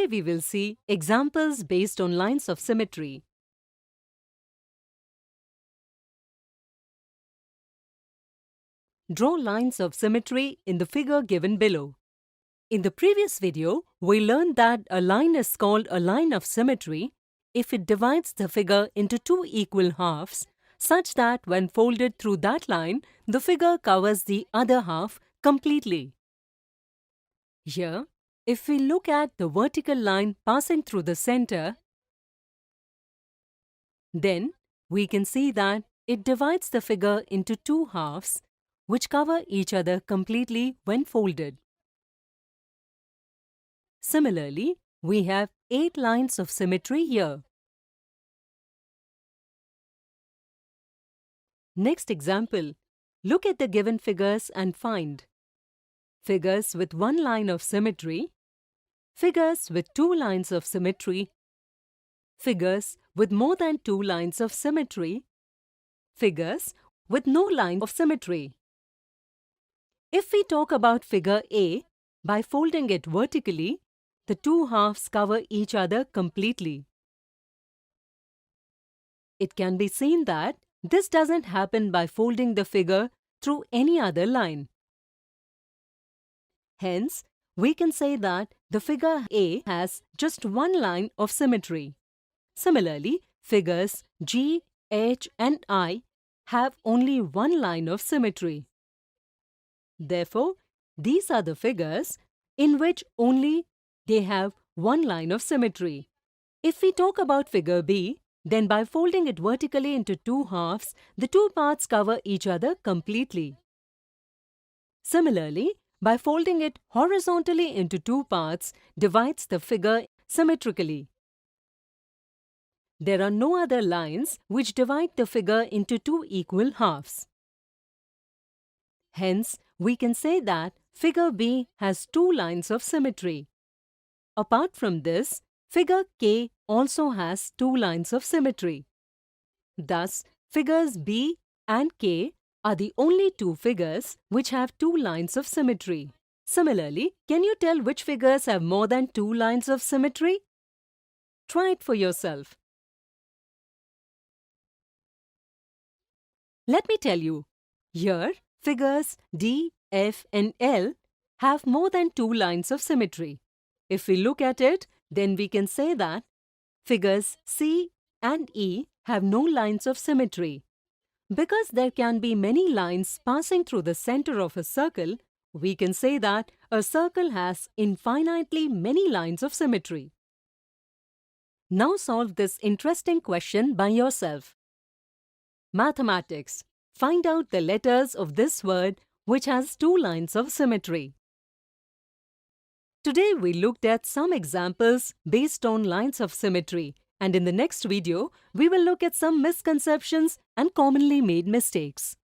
Today we will see examples based on lines of symmetry. Draw lines of symmetry in the figure given below. In the previous video, we learned that a line is called a line of symmetry if it divides the figure into two equal halves, such that when folded through that line, the figure covers the other half completely. Here, if we look at the vertical line passing through the center, then we can see that it divides the figure into two halves, which cover each other completely when folded. Similarly, we have 8 lines of symmetry here. Next example, look at the given figures and find figures with one line of symmetry, figures with 2 lines of symmetry, figures with more than 2 lines of symmetry, figures with no line of symmetry. If we talk about figure A, by folding it vertically, the two halves cover each other completely. It can be seen that this doesn't happen by folding the figure through any other line. Hence, we can say that the figure A has just one line of symmetry. Similarly, figures G, H and I have only one line of symmetry. Therefore, these are the figures in which only they have one line of symmetry. If we talk about figure B, then by folding it vertically into two halves, the two parts cover each other completely. Similarly, by folding it horizontally into two parts, divides the figure symmetrically. There are no other lines which divide the figure into two equal halves. Hence, we can say that figure B has two lines of symmetry. Apart from this, figure K also has two lines of symmetry. Thus, figures B and K are the only two figures which have two lines of symmetry. Similarly, can you tell which figures have more than two lines of symmetry? Try it for yourself. Let me tell you. Here, figures D, F and L have more than two lines of symmetry. If we look at it, then we can say that figures C and E have no lines of symmetry. Because there can be many lines passing through the center of a circle, we can say that a circle has infinitely many lines of symmetry. Now solve this interesting question by yourself. Mathematics. Find out the letters of this word which has two lines of symmetry. Today we looked at some examples based on lines of symmetry, and in the next video we will look at some misconceptions and commonly made mistakes.